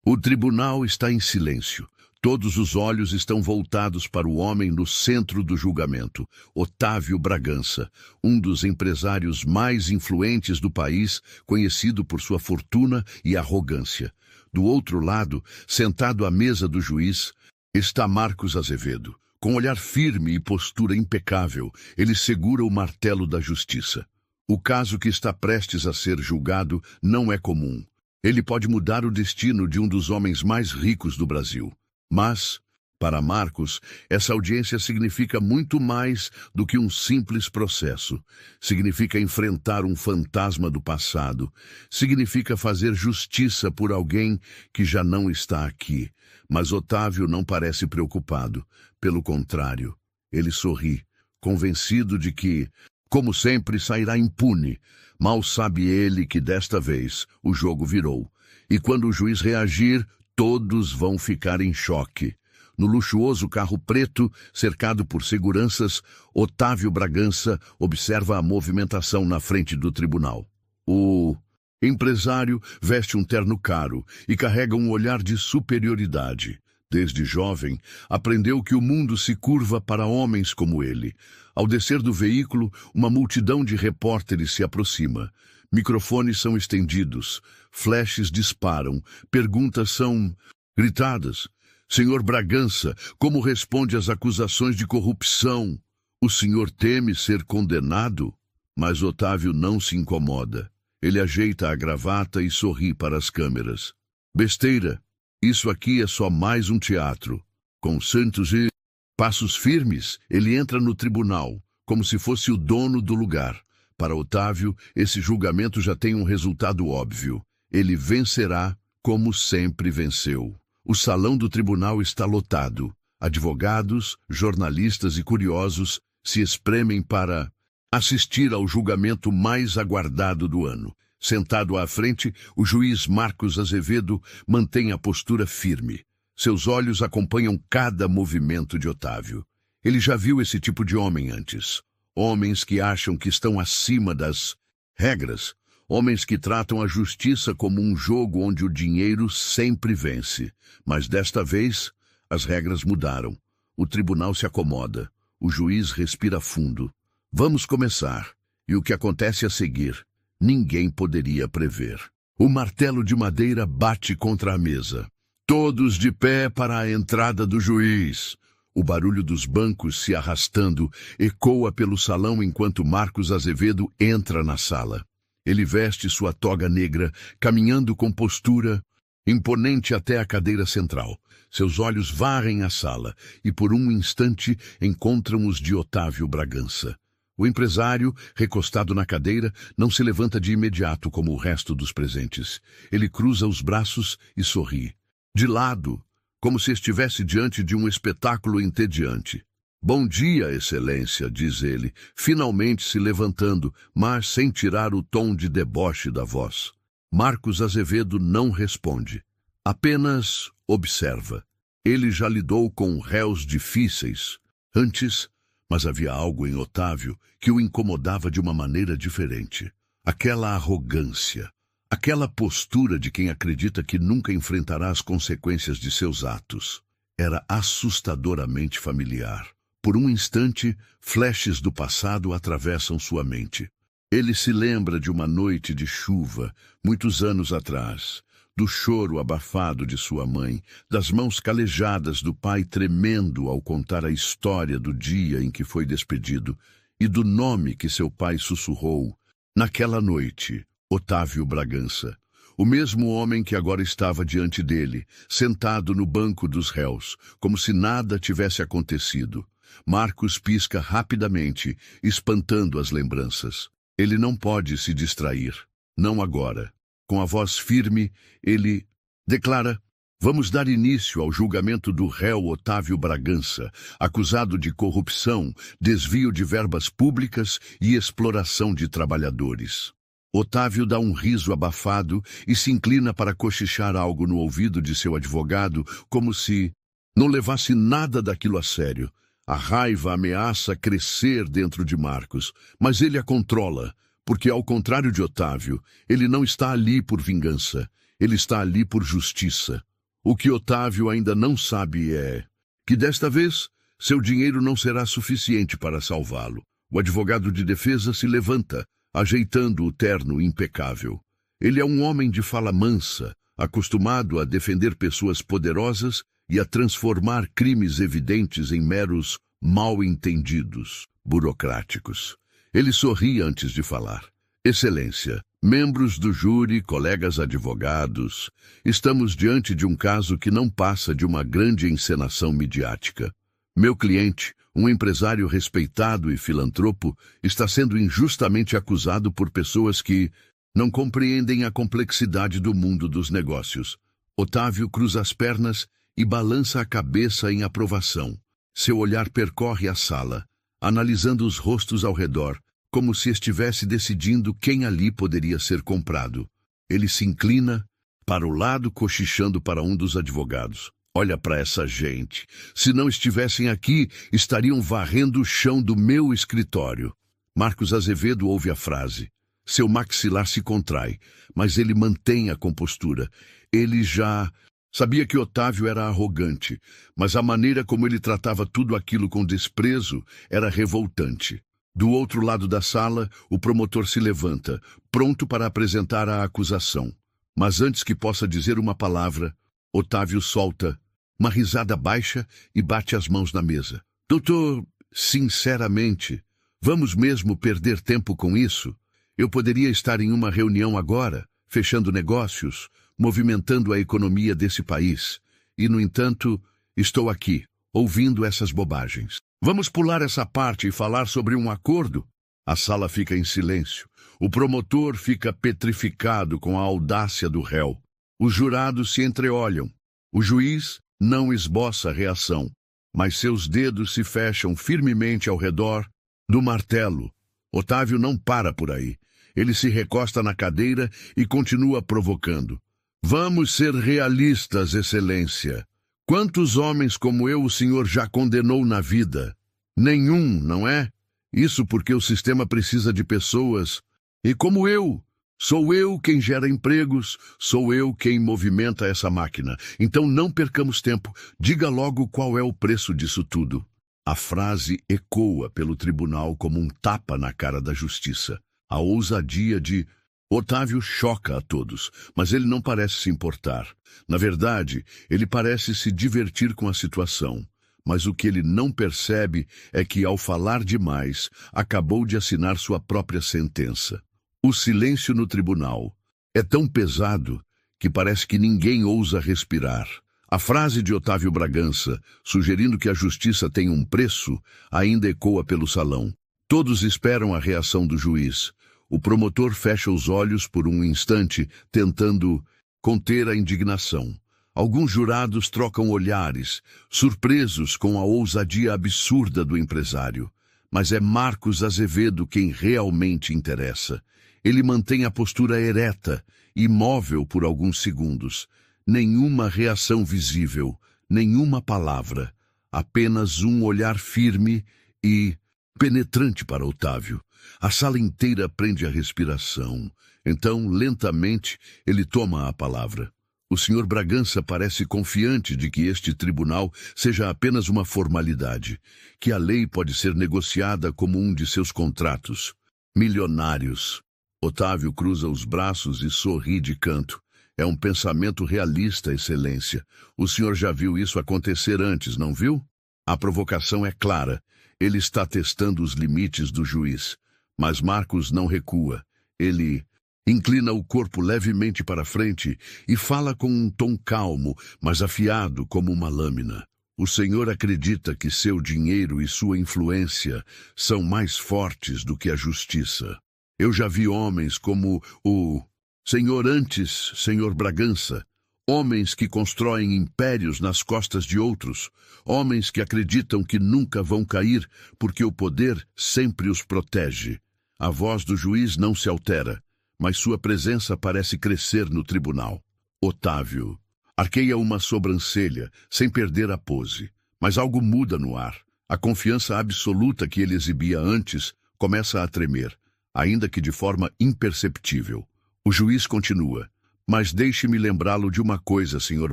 O tribunal está em silêncio. Todos os olhos estão voltados para o homem no centro do julgamento, Otávio Bragança, um dos empresários mais influentes do país, conhecido por sua fortuna e arrogância. Do outro lado, sentado à mesa do juiz, está Marcos Azevedo. Com olhar firme e postura impecável, ele segura o martelo da justiça. O caso que está prestes a ser julgado não é comum. Ele pode mudar o destino de um dos homens mais ricos do Brasil. Mas, para Marcos, essa audiência significa muito mais do que um simples processo. Significa enfrentar um fantasma do passado. Significa fazer justiça por alguém que já não está aqui. Mas Otávio não parece preocupado. Pelo contrário, ele sorri, convencido de que, como sempre, sairá impune. Mal sabe ele que desta vez o jogo virou. E quando o juiz reagir, todos vão ficar em choque. No luxuoso carro preto, cercado por seguranças, Otávio Bragança observa a movimentação na frente do tribunal. O empresário veste um terno caro e carrega um olhar de superioridade. Desde jovem, aprendeu que o mundo se curva para homens como ele. Ao descer do veículo, uma multidão de repórteres se aproxima. Microfones são estendidos, flashes disparam, perguntas são gritadas. Senhor Bragança, como responde às acusações de corrupção? O senhor teme ser condenado? Mas Otávio não se incomoda. Ele ajeita a gravata e sorri para as câmeras. Besteira, isso aqui é só mais um teatro. Com santos e passos firmes, ele entra no tribunal, como se fosse o dono do lugar. Para Otávio, esse julgamento já tem um resultado óbvio. Ele vencerá como sempre venceu. O salão do tribunal está lotado. Advogados, jornalistas e curiosos se espremem para assistir ao julgamento mais aguardado do ano. Sentado à frente, o juiz Marcos Azevedo mantém a postura firme. Seus olhos acompanham cada movimento de Otávio. Ele já viu esse tipo de homem antes. Homens que acham que estão acima das regras. Homens que tratam a justiça como um jogo onde o dinheiro sempre vence. Mas desta vez, as regras mudaram. O tribunal se acomoda. O juiz respira fundo. Vamos começar. E o que acontece a seguir, ninguém poderia prever. O martelo de madeira bate contra a mesa. Todos de pé para a entrada do juiz. O barulho dos bancos se arrastando ecoa pelo salão enquanto Marcos Azevedo entra na sala. Ele veste sua toga negra, caminhando com postura imponente até a cadeira central. Seus olhos varrem a sala e por um instante encontram os de Otávio Bragança. O empresário, recostado na cadeira, não se levanta de imediato como o resto dos presentes. Ele cruza os braços e sorri. De lado, como se estivesse diante de um espetáculo entediante. Bom dia, excelência, diz ele, finalmente se levantando, mas sem tirar o tom de deboche da voz. Marcos Azevedo não responde. Apenas observa. Ele já lidou com réus difíceis antes, mas havia algo em Otávio que o incomodava de uma maneira diferente. Aquela arrogância. Aquela postura de quem acredita que nunca enfrentará as consequências de seus atos. Era assustadoramente familiar. Por um instante, flashes do passado atravessam sua mente. Ele se lembra de uma noite de chuva, muitos anos atrás, do choro abafado de sua mãe, das mãos calejadas do pai tremendo ao contar a história do dia em que foi despedido e do nome que seu pai sussurrou. Naquela noite, Otávio Bragança, o mesmo homem que agora estava diante dele, sentado no banco dos réus, como se nada tivesse acontecido. Marcos pisca rapidamente, espantando as lembranças. Ele não pode se distrair. Não agora. Com a voz firme, ele declara: vamos dar início ao julgamento do réu Otávio Bragança, acusado de corrupção, desvio de verbas públicas e exploração de trabalhadores. Otávio dá um riso abafado e se inclina para cochichar algo no ouvido de seu advogado, como se não levasse nada daquilo a sério. A raiva ameaça crescer dentro de Marcos, mas ele a controla, porque, ao contrário de Otávio, ele não está ali por vingança, ele está ali por justiça. O que Otávio ainda não sabe é que desta vez seu dinheiro não será suficiente para salvá-lo. O advogado de defesa se levanta, ajeitando o terno impecável. Ele é um homem de fala mansa, acostumado a defender pessoas poderosas e a transformar crimes evidentes em meros mal-entendidos burocráticos. Ele sorri antes de falar. Excelência, membros do júri, colegas advogados, estamos diante de um caso que não passa de uma grande encenação midiática. Meu cliente, um empresário respeitado e filantropo, está sendo injustamente acusado por pessoas que não compreendem a complexidade do mundo dos negócios. Otávio cruza as pernas e balança a cabeça em aprovação. Seu olhar percorre a sala, analisando os rostos ao redor, como se estivesse decidindo quem ali poderia ser comprado. Ele se inclina para o lado, cochichando para um dos advogados. Olha para essa gente. Se não estivessem aqui, estariam varrendo o chão do meu escritório. Marcos Azevedo ouve a frase. Seu maxilar se contrai, mas ele mantém a compostura. Ele já sabia que Otávio era arrogante, mas a maneira como ele tratava tudo aquilo com desprezo era revoltante. Do outro lado da sala, o promotor se levanta, pronto para apresentar a acusação. Mas antes que possa dizer uma palavra, Otávio solta uma risada baixa e bate as mãos na mesa. Doutor, sinceramente, vamos mesmo perder tempo com isso? Eu poderia estar em uma reunião agora, fechando negócios, movimentando a economia desse país. E, no entanto, estou aqui, ouvindo essas bobagens. Vamos pular essa parte e falar sobre um acordo? A sala fica em silêncio. O promotor fica petrificado com a audácia do réu. Os jurados se entreolham. O juiz não esboça reação, mas seus dedos se fecham firmemente ao redor do martelo. Otávio não para por aí. Ele se recosta na cadeira e continua provocando. Vamos ser realistas, Excelência. Quantos homens como eu o senhor já condenou na vida? Nenhum, não é? Isso porque o sistema precisa de pessoas. E como eu, sou eu quem gera empregos, sou eu quem movimenta essa máquina. Então não percamos tempo. Diga logo qual é o preço disso tudo. A frase ecoa pelo tribunal como um tapa na cara da justiça. A ousadia de Otávio choca a todos, mas ele não parece se importar. Na verdade, ele parece se divertir com a situação. Mas o que ele não percebe é que, ao falar demais, acabou de assinar sua própria sentença. O silêncio no tribunal é tão pesado que parece que ninguém ousa respirar. A frase de Otávio Bragança, sugerindo que a justiça tem um preço, ainda ecoa pelo salão. Todos esperam a reação do juiz. O promotor fecha os olhos por um instante, tentando conter a indignação. Alguns jurados trocam olhares, surpresos com a ousadia absurda do empresário. Mas é Marcos Azevedo quem realmente interessa. Ele mantém a postura ereta, imóvel por alguns segundos. Nenhuma reação visível, nenhuma palavra. Apenas um olhar firme e penetrante para Otávio. A sala inteira prende a respiração. Então, lentamente, ele toma a palavra. O senhor Bragança parece confiante de que este tribunal seja apenas uma formalidade, que a lei pode ser negociada como um de seus contratos. Milionários. Otávio cruza os braços e sorri de canto. É um pensamento realista, Excelência. O senhor já viu isso acontecer antes, não viu? A provocação é clara. Ele está testando os limites do juiz. Mas Marcos não recua. Ele inclina o corpo levemente para frente e fala com um tom calmo, mas afiado como uma lâmina. O senhor acredita que seu dinheiro e sua influência são mais fortes do que a justiça. Eu já vi homens como o senhor Bragança, homens que constroem impérios nas costas de outros, homens que acreditam que nunca vão cair porque o poder sempre os protege. A voz do juiz não se altera, mas sua presença parece crescer no tribunal. Otávio arqueia uma sobrancelha, sem perder a pose, mas algo muda no ar. A confiança absoluta que ele exibia antes começa a tremer, ainda que de forma imperceptível. O juiz continua. Mas deixe-me lembrá-lo de uma coisa, Sr.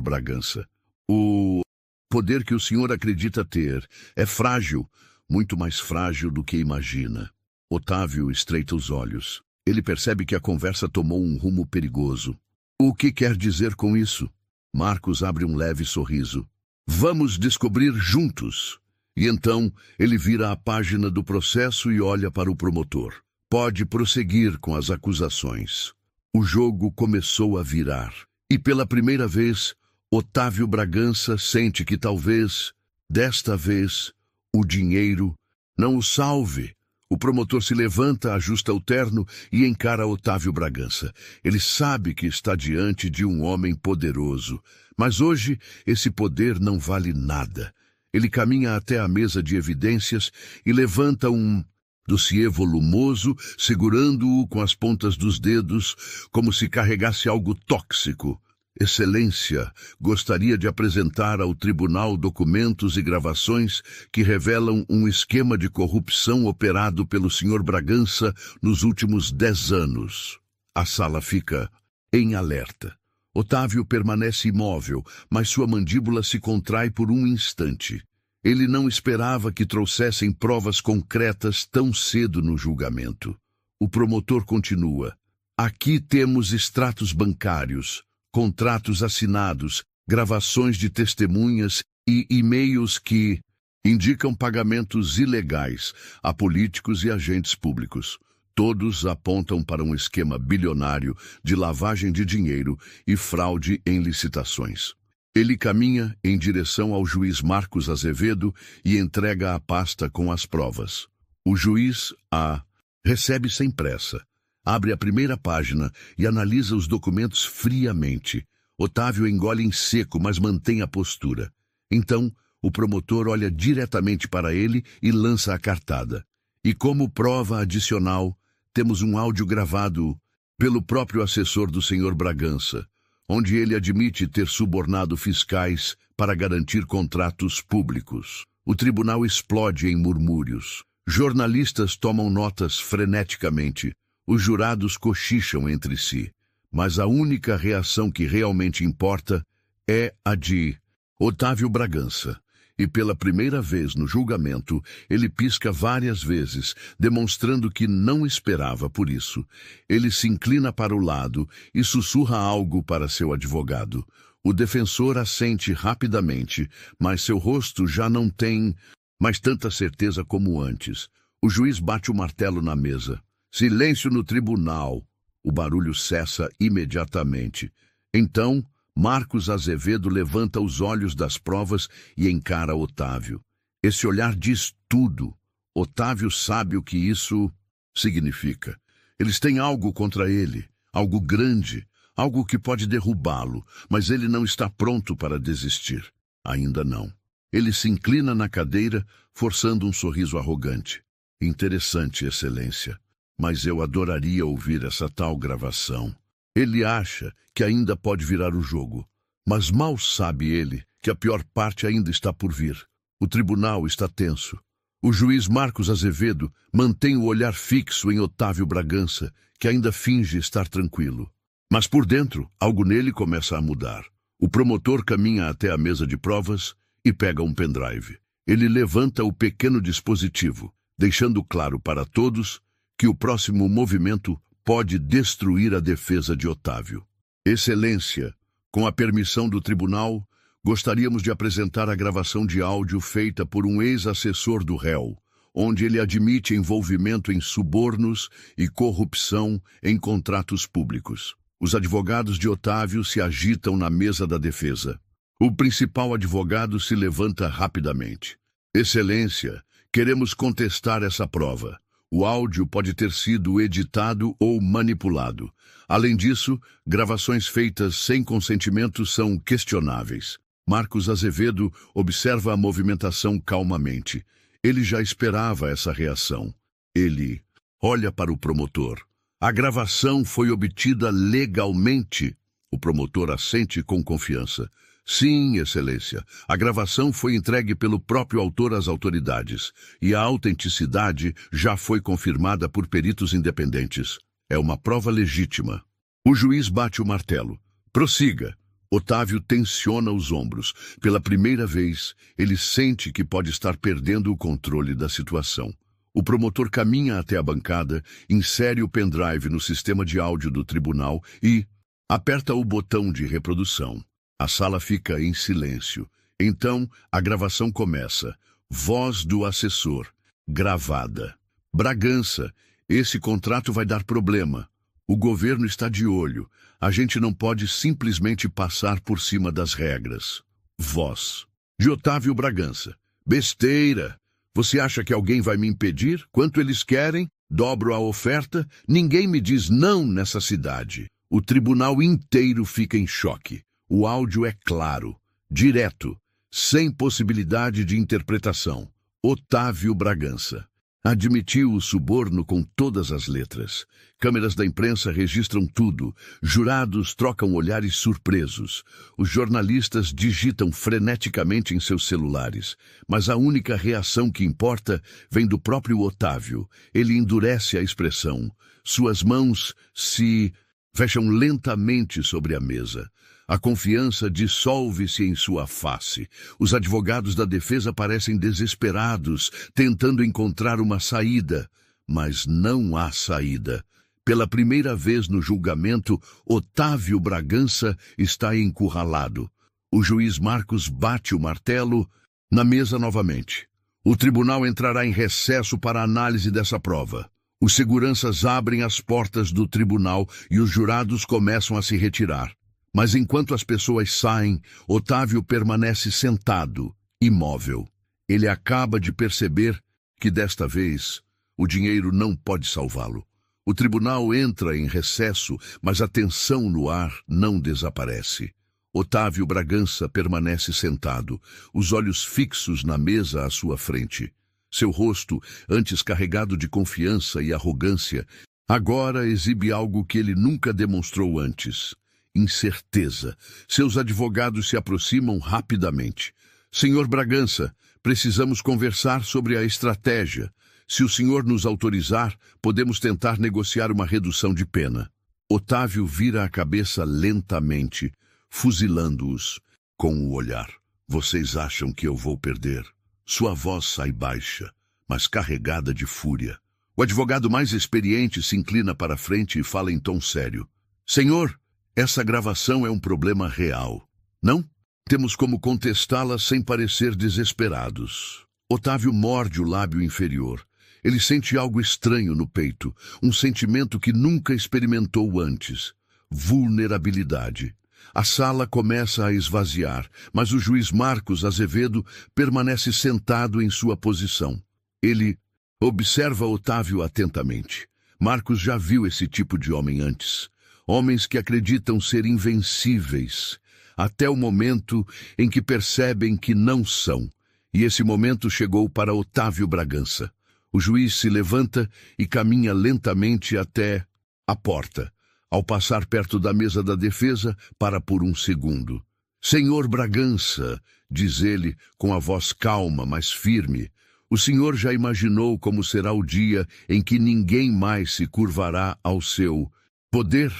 Bragança. O poder que o senhor acredita ter é frágil, muito mais frágil do que imagina. Otávio estreita os olhos. Ele percebe que a conversa tomou um rumo perigoso. O que quer dizer com isso? Marcos abre um leve sorriso. Vamos descobrir juntos. E então ele vira a página do processo e olha para o promotor. Pode prosseguir com as acusações. O jogo começou a virar. E pela primeira vez, Otávio Bragança sente que talvez, desta vez, o dinheiro não o salve. O promotor se levanta, ajusta o terno e encara Otávio Bragança. Ele sabe que está diante de um homem poderoso, mas hoje esse poder não vale nada. Ele caminha até a mesa de evidências e levanta um dossiê volumoso, segurando-o com as pontas dos dedos, como se carregasse algo tóxico. Excelência, gostaria de apresentar ao tribunal documentos e gravações que revelam um esquema de corrupção operado pelo Sr. Bragança nos últimos 10 anos. A sala fica em alerta. Otávio permanece imóvel, mas sua mandíbula se contrai por um instante. Ele não esperava que trouxessem provas concretas tão cedo no julgamento. O promotor continua. Aqui temos extratos bancários, contratos assinados, gravações de testemunhas e e-mails que indicam pagamentos ilegais a políticos e agentes públicos. Todos apontam para um esquema bilionário de lavagem de dinheiro e fraude em licitações. Ele caminha em direção ao juiz Marcos Azevedo e entrega a pasta com as provas. O juiz a recebe sem pressa. Abre a primeira página e analisa os documentos friamente. Otávio engole em seco, mas mantém a postura. Então, o promotor olha diretamente para ele e lança a cartada. E como prova adicional, temos um áudio gravado pelo próprio assessor do Sr. Bragança, onde ele admite ter subornado fiscais para garantir contratos públicos. O tribunal explode em murmúrios. Jornalistas tomam notas freneticamente. Os jurados cochicham entre si, mas a única reação que realmente importa é a de Otávio Bragança. E pela primeira vez no julgamento, ele pisca várias vezes, demonstrando que não esperava por isso. Ele se inclina para o lado e sussurra algo para seu advogado. O defensor assente rapidamente, mas seu rosto já não tem mais tanta certeza como antes. O juiz bate o martelo na mesa. Silêncio no tribunal. O barulho cessa imediatamente. Então, Marcos Azevedo levanta os olhos das provas e encara Otávio. Esse olhar diz tudo. Otávio sabe o que isso significa. Eles têm algo contra ele, algo grande, algo que pode derrubá-lo, mas ele não está pronto para desistir. Ainda não. Ele se inclina na cadeira, forçando um sorriso arrogante. Interessante, Excelência. Mas eu adoraria ouvir essa tal gravação. Ele acha que ainda pode virar o jogo, mas mal sabe ele que a pior parte ainda está por vir. O tribunal está tenso. O juiz Marcos Azevedo mantém o olhar fixo em Otávio Bragança, que ainda finge estar tranquilo. Mas por dentro, algo nele começa a mudar. O promotor caminha até a mesa de provas e pega um pendrive. Ele levanta o pequeno dispositivo, deixando claro para todos que o próximo movimento pode destruir a defesa de Otávio. Excelência, com a permissão do tribunal, gostaríamos de apresentar a gravação de áudio feita por um ex-assessor do réu, onde ele admite envolvimento em subornos e corrupção em contratos públicos. Os advogados de Otávio se agitam na mesa da defesa. O principal advogado se levanta rapidamente. Excelência, queremos contestar essa prova. O áudio pode ter sido editado ou manipulado. Além disso, gravações feitas sem consentimento são questionáveis. Marcos Azevedo observa a movimentação calmamente. Ele já esperava essa reação. Ele olha para o promotor. A gravação foi obtida legalmente. O promotor assente com confiança. Sim, Excelência. A gravação foi entregue pelo próprio autor às autoridades e a autenticidade já foi confirmada por peritos independentes. É uma prova legítima. O juiz bate o martelo. Prossiga. Otávio tensiona os ombros. Pela primeira vez, ele sente que pode estar perdendo o controle da situação. O promotor caminha até a bancada, insere o pendrive no sistema de áudio do tribunal e aperta o botão de reprodução. A sala fica em silêncio. Então, a gravação começa. Voz do assessor. Gravada. Bragança, esse contrato vai dar problema. O governo está de olho. A gente não pode simplesmente passar por cima das regras. Voz. De Otávio Bragança. Besteira. Você acha que alguém vai me impedir? Quanto eles querem? Dobro a oferta? Ninguém me diz não nessa cidade. O tribunal inteiro fica em choque. O áudio é claro, direto, sem possibilidade de interpretação. Otávio Bragança. Admitiu o suborno com todas as letras. Câmeras da imprensa registram tudo. Jurados trocam olhares surpresos. Os jornalistas digitam freneticamente em seus celulares. Mas a única reação que importa vem do próprio Otávio. Ele endurece a expressão. Suas mãos se fecham lentamente sobre a mesa. A confiança dissolve-se em sua face. Os advogados da defesa parecem desesperados, tentando encontrar uma saída. Mas não há saída. Pela primeira vez no julgamento, Otávio Bragança está encurralado. O juiz Marcos bate o martelo na mesa novamente. O tribunal entrará em recesso para a análise dessa prova. Os seguranças abrem as portas do tribunal e os jurados começam a se retirar. Mas enquanto as pessoas saem, Otávio permanece sentado, imóvel. Ele acaba de perceber que, desta vez, o dinheiro não pode salvá-lo. O tribunal entra em recesso, mas a tensão no ar não desaparece. Otávio Bragança permanece sentado, os olhos fixos na mesa à sua frente. Seu rosto, antes carregado de confiança e arrogância, agora exibe algo que ele nunca demonstrou antes. Incerteza. Seus advogados se aproximam rapidamente. Senhor Bragança, precisamos conversar sobre a estratégia. Se o senhor nos autorizar, podemos tentar negociar uma redução de pena. Otávio vira a cabeça lentamente, fuzilando-os com o olhar. Vocês acham que eu vou perder? Sua voz sai baixa, mas carregada de fúria. O advogado mais experiente se inclina para a frente e fala em tom sério. Senhor, essa gravação é um problema real. Não? Temos como contestá-la sem parecer desesperados. Otávio morde o lábio inferior. Ele sente algo estranho no peito, um sentimento que nunca experimentou antes. Vulnerabilidade. A sala começa a esvaziar, mas o juiz Marcos Azevedo permanece sentado em sua posição. Ele observa Otávio atentamente. Marcos já viu esse tipo de homem antes. Homens que acreditam ser invencíveis, até o momento em que percebem que não são. E esse momento chegou para Otávio Bragança. O juiz se levanta e caminha lentamente até a porta. Ao passar perto da mesa da defesa, para por um segundo. Senhor Bragança, diz ele com a voz calma, mas firme, o senhor já imaginou como será o dia em que ninguém mais se curvará ao seu poder?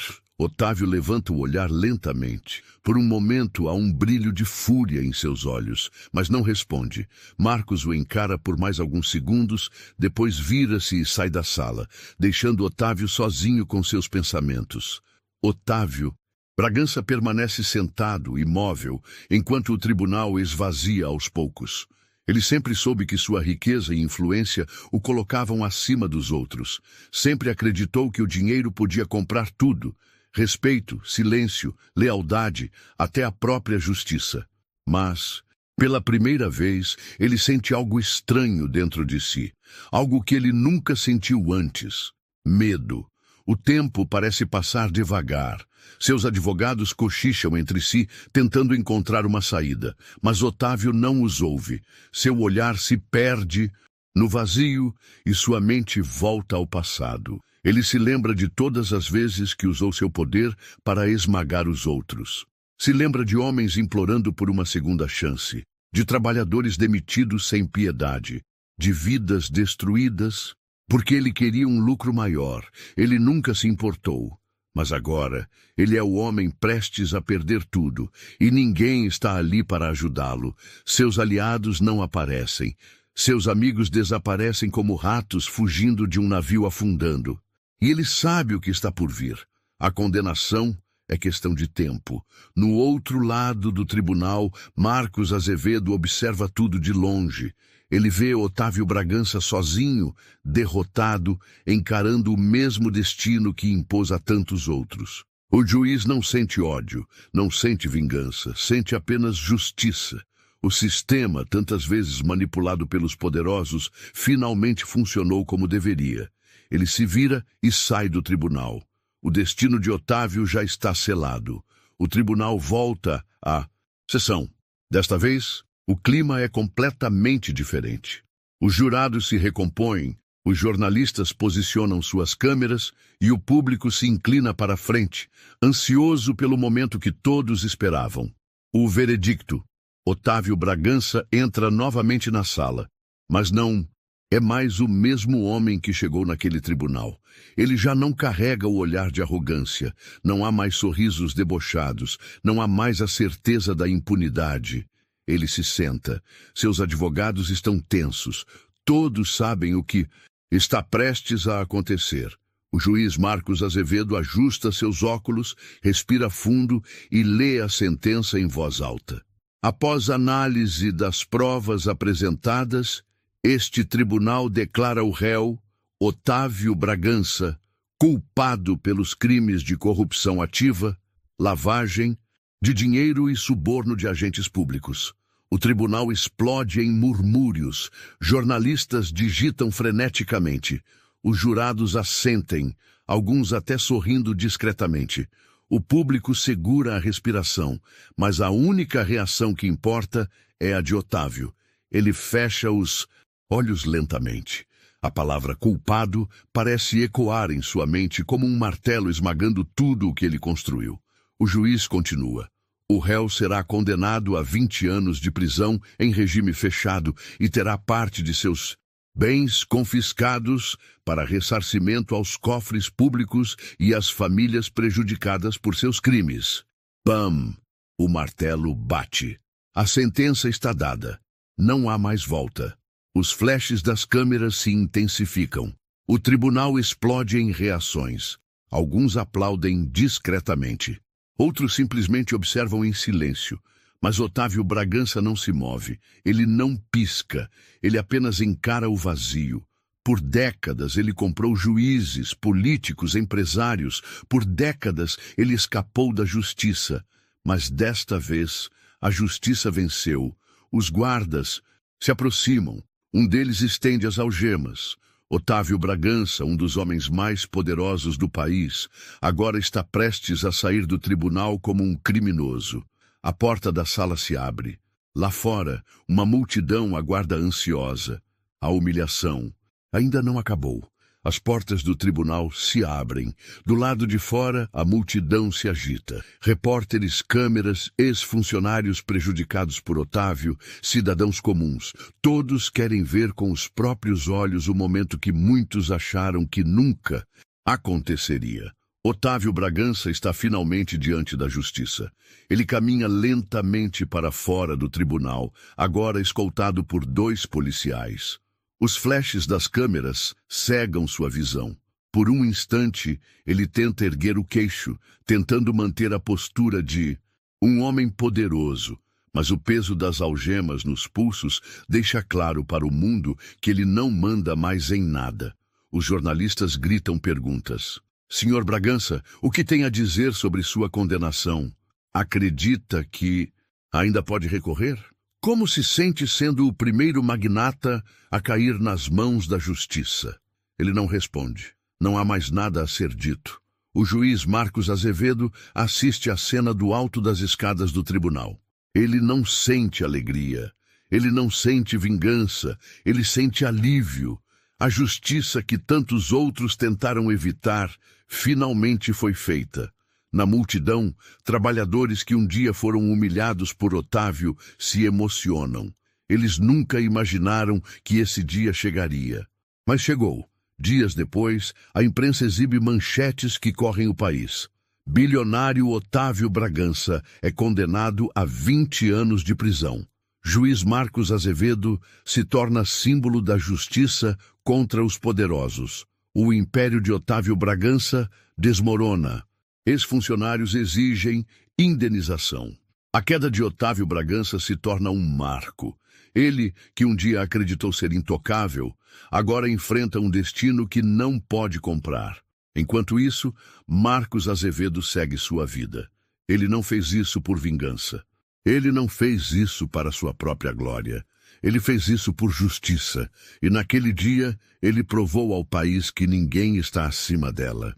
Otávio levanta o olhar lentamente. Por um momento há um brilho de fúria em seus olhos, mas não responde. Marcos o encara por mais alguns segundos, depois vira-se e sai da sala, deixando Otávio sozinho com seus pensamentos. Otávio. Bragança permanece sentado, imóvel, enquanto o tribunal esvazia aos poucos. Ele sempre soube que sua riqueza e influência o colocavam acima dos outros. Sempre acreditou que o dinheiro podia comprar tudo. Respeito, silêncio, lealdade, até a própria justiça. Mas, pela primeira vez, ele sente algo estranho dentro de si. Algo que ele nunca sentiu antes. Medo. O tempo parece passar devagar. Seus advogados cochicham entre si, tentando encontrar uma saída. Mas Otávio não os ouve. Seu olhar se perde no vazio e sua mente volta ao passado. Ele se lembra de todas as vezes que usou seu poder para esmagar os outros. Se lembra de homens implorando por uma segunda chance, de trabalhadores demitidos sem piedade, de vidas destruídas, porque ele queria um lucro maior. Ele nunca se importou. Mas agora, ele é o homem prestes a perder tudo, e ninguém está ali para ajudá-lo. Seus aliados não aparecem. Seus amigos desaparecem como ratos fugindo de um navio afundando. E ele sabe o que está por vir. A condenação é questão de tempo. No outro lado do tribunal, Marcos Azevedo observa tudo de longe. Ele vê Otávio Bragança sozinho, derrotado, encarando o mesmo destino que impôs a tantos outros. O juiz não sente ódio, não sente vingança, sente apenas justiça. O sistema, tantas vezes manipulado pelos poderosos, finalmente funcionou como deveria. Ele se vira e sai do tribunal. O destino de Otávio já está selado. O tribunal volta à sessão. Desta vez, o clima é completamente diferente. Os jurados se recompõem, os jornalistas posicionam suas câmeras e o público se inclina para a frente, ansioso pelo momento que todos esperavam. O veredicto. Otávio Bragança entra novamente na sala, mas não é mais o mesmo homem que chegou naquele tribunal. Ele já não carrega o olhar de arrogância, não há mais sorrisos debochados, não há mais a certeza da impunidade. Ele se senta. Seus advogados estão tensos. Todos sabem o que está prestes a acontecer. O juiz Marcos Azevedo ajusta seus óculos, respira fundo e lê a sentença em voz alta. Após análise das provas apresentadas, este tribunal declara o réu, Otávio Bragança, culpado pelos crimes de corrupção ativa, lavagem de dinheiro e suborno de agentes públicos. O tribunal explode em murmúrios. Jornalistas digitam freneticamente. Os jurados assentem, alguns até sorrindo discretamente. O público segura a respiração, mas a única reação que importa é a de Otávio. Ele fecha os olhos lentamente. A palavra culpado parece ecoar em sua mente como um martelo esmagando tudo o que ele construiu. O juiz continua. O réu será condenado a 20 anos de prisão em regime fechado e terá parte de seus bens confiscados para ressarcimento aos cofres públicos e às famílias prejudicadas por seus crimes. Bam! O martelo bate. A sentença está dada. Não há mais volta. Os flashes das câmeras se intensificam. O tribunal explode em reações. Alguns aplaudem discretamente. Outros simplesmente observam em silêncio. Mas Otávio Bragança não se move. Ele não pisca. Ele apenas encara o vazio. Por décadas ele comprou juízes, políticos, empresários. Por décadas ele escapou da justiça. Mas desta vez a justiça venceu. Os guardas se aproximam. Um deles estende as algemas. Otávio Bragança, um dos homens mais poderosos do país, agora está prestes a sair do tribunal como um criminoso. A porta da sala se abre. Lá fora, uma multidão aguarda ansiosa. A humilhação ainda não acabou. As portas do tribunal se abrem. Do lado de fora, a multidão se agita. Repórteres, câmeras, ex-funcionários prejudicados por Otávio, cidadãos comuns. Todos querem ver com os próprios olhos o momento que muitos acharam que nunca aconteceria. Otávio Bragança está finalmente diante da justiça. Ele caminha lentamente para fora do tribunal, agora escoltado por 2 policiais. Os flashes das câmeras cegam sua visão. Por um instante, ele tenta erguer o queixo, tentando manter a postura de um homem poderoso, mas o peso das algemas nos pulsos deixa claro para o mundo que ele não manda mais em nada. Os jornalistas gritam perguntas. Senhor Bragança, o que tem a dizer sobre sua condenação? Acredita que ainda pode recorrer? Como se sente sendo o primeiro magnata a cair nas mãos da justiça? Ele não responde. Não há mais nada a ser dito. O juiz Marcos Azevedo assiste à cena do alto das escadas do tribunal. Ele não sente alegria. Ele não sente vingança. Ele sente alívio. A justiça que tantos outros tentaram evitar finalmente foi feita. Na multidão, trabalhadores que um dia foram humilhados por Otávio se emocionam. Eles nunca imaginaram que esse dia chegaria. Mas chegou. Dias depois, a imprensa exibe manchetes que correm o país. Bilionário Otávio Bragança é condenado a 20 anos de prisão. Juiz Marcos Azevedo se torna símbolo da justiça contra os poderosos. O império de Otávio Bragança desmorona. Ex-funcionários exigem indenização. A queda de Otávio Bragança se torna um marco. Ele, que um dia acreditou ser intocável, agora enfrenta um destino que não pode comprar. Enquanto isso, Marcos Azevedo segue sua vida. Ele não fez isso por vingança. Ele não fez isso para sua própria glória. Ele fez isso por justiça. E naquele dia, ele provou ao país que ninguém está acima dela.